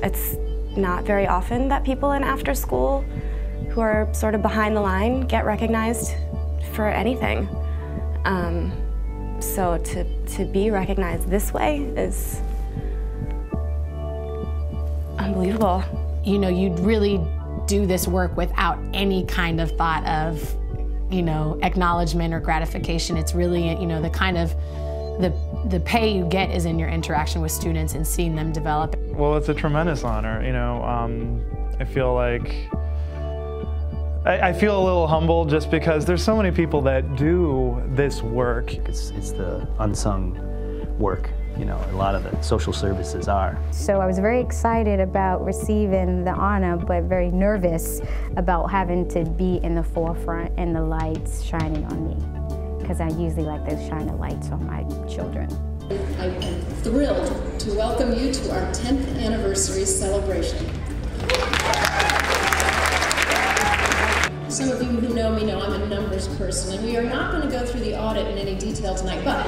It's not very often that people in after school who are sort of behind the line get recognized for anything. So to be recognized this way is unbelievable. You know, you'd really do this work without any kind of thought of, you know, acknowledgement or gratification. It's really, you know, the kind of, the pay you get is in your interaction with students and seeing them develop. Well, it's a tremendous honor, you know. I feel like, I feel a little humble just because there's so many people that do this work. It's the unsung work, you know, a lot of the social services are. So I was very excited about receiving the honor, but very nervous about having to be in the forefront and the lights shining on me, because I usually like those shining lights on my children. I am thrilled to welcome you to our 10th anniversary celebration. Some of you who know me know I'm a numbers person, and we are not going to go through the audit in any detail tonight, but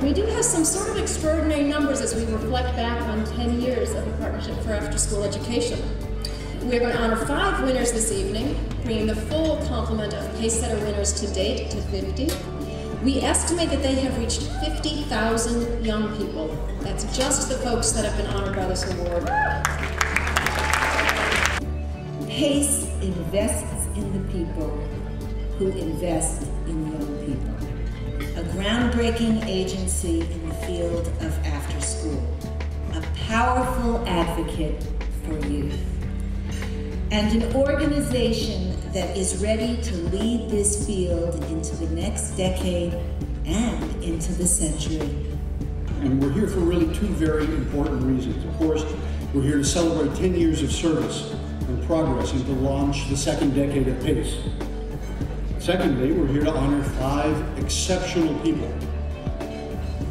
we do have some sort of extraordinary numbers as we reflect back on 10 years of the Partnership for After-School Education. We're going to honor 5 winners this evening, bringing the full complement of PASEsetter winners to date to 50. We estimate that they have reached 50,000 young people. That's just the folks that have been honored by this award. PASE invests in the people who invest in young people. A groundbreaking agency in the field of after school. A powerful advocate for youth. And an organization that is ready to lead this field into the next decade and into the century. And we're here for really 2 very important reasons. Of course, we're here to celebrate 10 years of service and progress and to launch the 2nd decade of PASE. Secondly, we're here to honor 5 exceptional people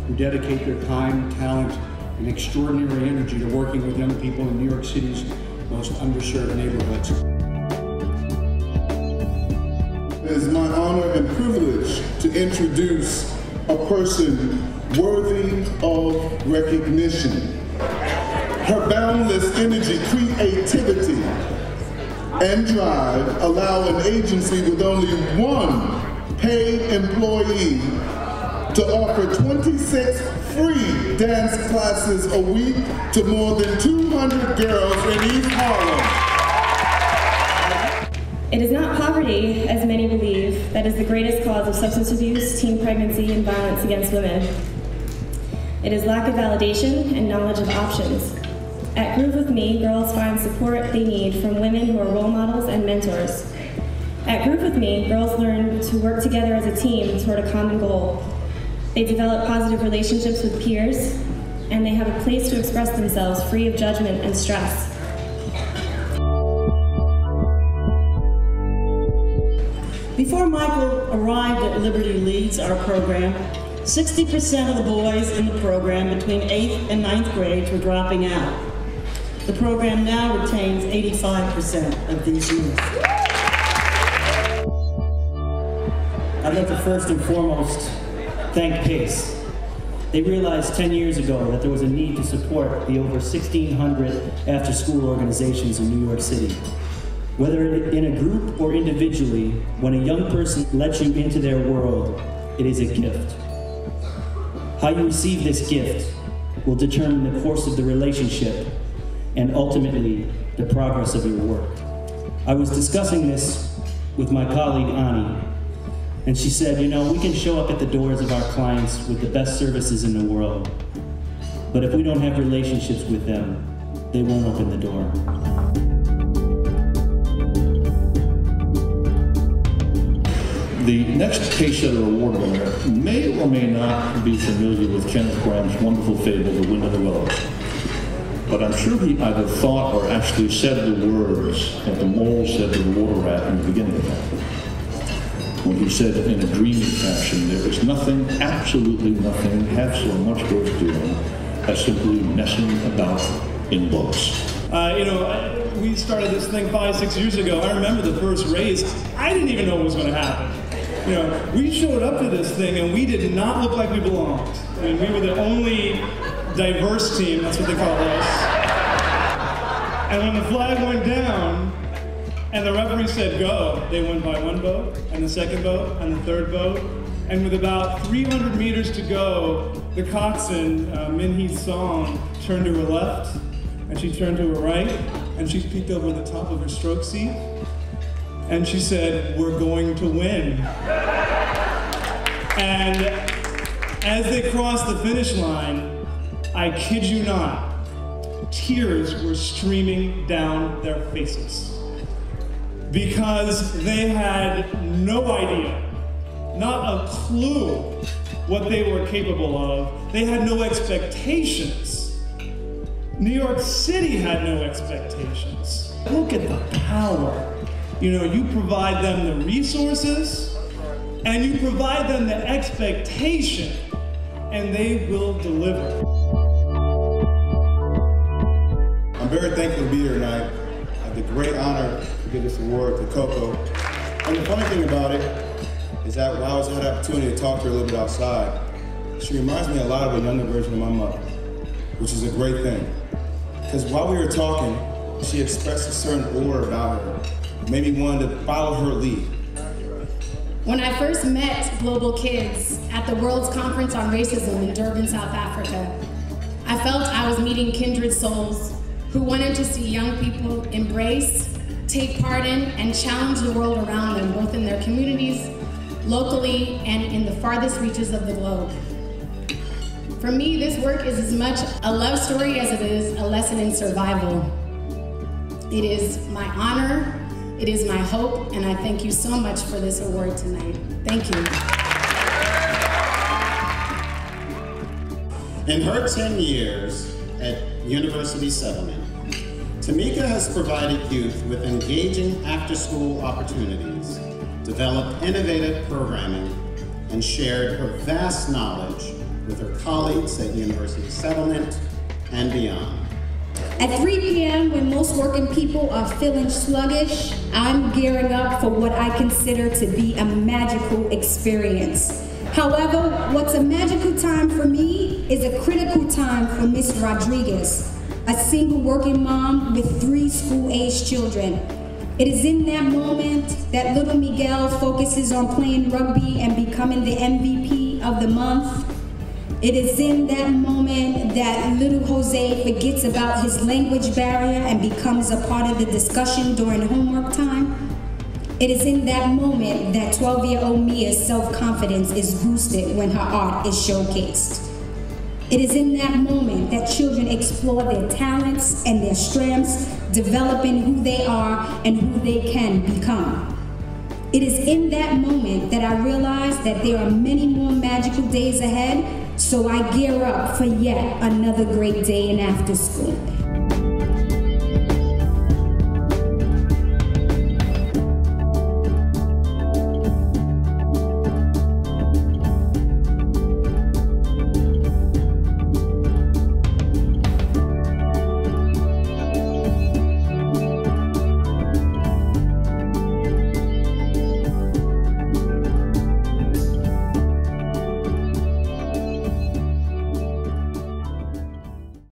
who dedicate their time, talent, and extraordinary energy to working with young people in New York City's most underserved neighborhoods. It is my honor and privilege to introduce a person worthy of recognition. Her boundless energy, creativity, and drive allow an agency with only 1 paid employee to offer 26 free dance classes a week to more than 200 girls in East Harlem. It is not poverty, as many believe, that is the greatest cause of substance abuse, teen pregnancy, and violence against women. It is lack of validation and knowledge of options. At Groove With Me, girls find support they need from women who are role models and mentors. At Groove With Me, girls learn to work together as a team toward a common goal. They develop positive relationships with peers, and they have a place to express themselves free of judgment and stress. Before Michael arrived at Liberty Leads, our program, 60% of the boys in the program between 8th and 9th grades were dropping out. The program now retains 85% of these youth. I'd like to first and foremost thank PASE. They realized 10 years ago that there was a need to support the over 1,600 after-school organizations in New York City. Whether in a group or individually, when a young person lets you into their world, it is a gift. How you receive this gift will determine the course of the relationship and ultimately the progress of your work. I was discussing this with my colleague Ani, and she said, you know, we can show up at the doors of our clients with the best services in the world, but if we don't have relationships with them, they won't open the door. The next PASEsetter Award winner may or may not be familiar with Kenneth Graham's wonderful fable, The Wind in the Willows. But I'm sure he either thought or actually said the words that the mole said to the water rat in the beginning of that. When he said in a dreamy fashion, there is nothing, absolutely nothing, half so much worth doing as simply messing about in books. We started this thing 5-6 years ago. I remember the first race. I didn't even know what was going to happen. We showed up to this thing and we did not look like we belonged. I mean, we were the only diverse team, that's what they call us. And when the flag went down, and the referee said go, they won by one vote, and the second vote, and the third vote. And with about 300 meters to go, the coxswain, Minhee Song, turned to her left, and she turned to her right, and she peeked over the top of her stroke seat, and she said, "We're going to win." And as they crossed the finish line, I kid you not, tears were streaming down their faces because they had no idea, not a clue what they were capable of. They had no expectations. New York City had no expectations. Look at the power. You know, you provide them the resources and you provide them the expectation and they will deliver. I'm very thankful to be here tonight. I had the great honor to give this award to Coco. And the funny thing about it is that while I had the opportunity to talk to her a little bit outside, she reminds me a lot of a younger version of my mother, which is a great thing. Because while we were talking, she expressed a certain aura about her, made me want to follow her lead. When I first met Global Kids at the World's Conference on Racism in Durban, South Africa, I felt I was meeting kindred souls who wanted to see young people embrace, take part in, and challenge the world around them, both in their communities, locally, and in the farthest reaches of the globe. For me, this work is as much a love story as it is a lesson in survival. It is my honor, it is my hope, and I thank you so much for this award tonight. Thank you. In her 10 years at University Settlement, Tameeka has provided youth with engaging after-school opportunities, developed innovative programming, and shared her vast knowledge with her colleagues at University Settlement and beyond. At 3 p.m., when most working people are feeling sluggish, I'm gearing up for what I consider to be a magical experience. However, what's a magical time for me is a critical time for Miss Rodriguez, a single working mom with 3 school-aged children. It is in that moment that little Miguel focuses on playing rugby and becoming the MVP of the month. It is in that moment that little Jose forgets about his language barrier and becomes a part of the discussion during homework time. It is in that moment that 12-year-old Mia's self-confidence is boosted when her art is showcased. It is in that moment that children explore their talents and their strengths, developing who they are and who they can become. It is in that moment that I realize that there are many more magical days ahead, so I gear up for yet another great day in after school.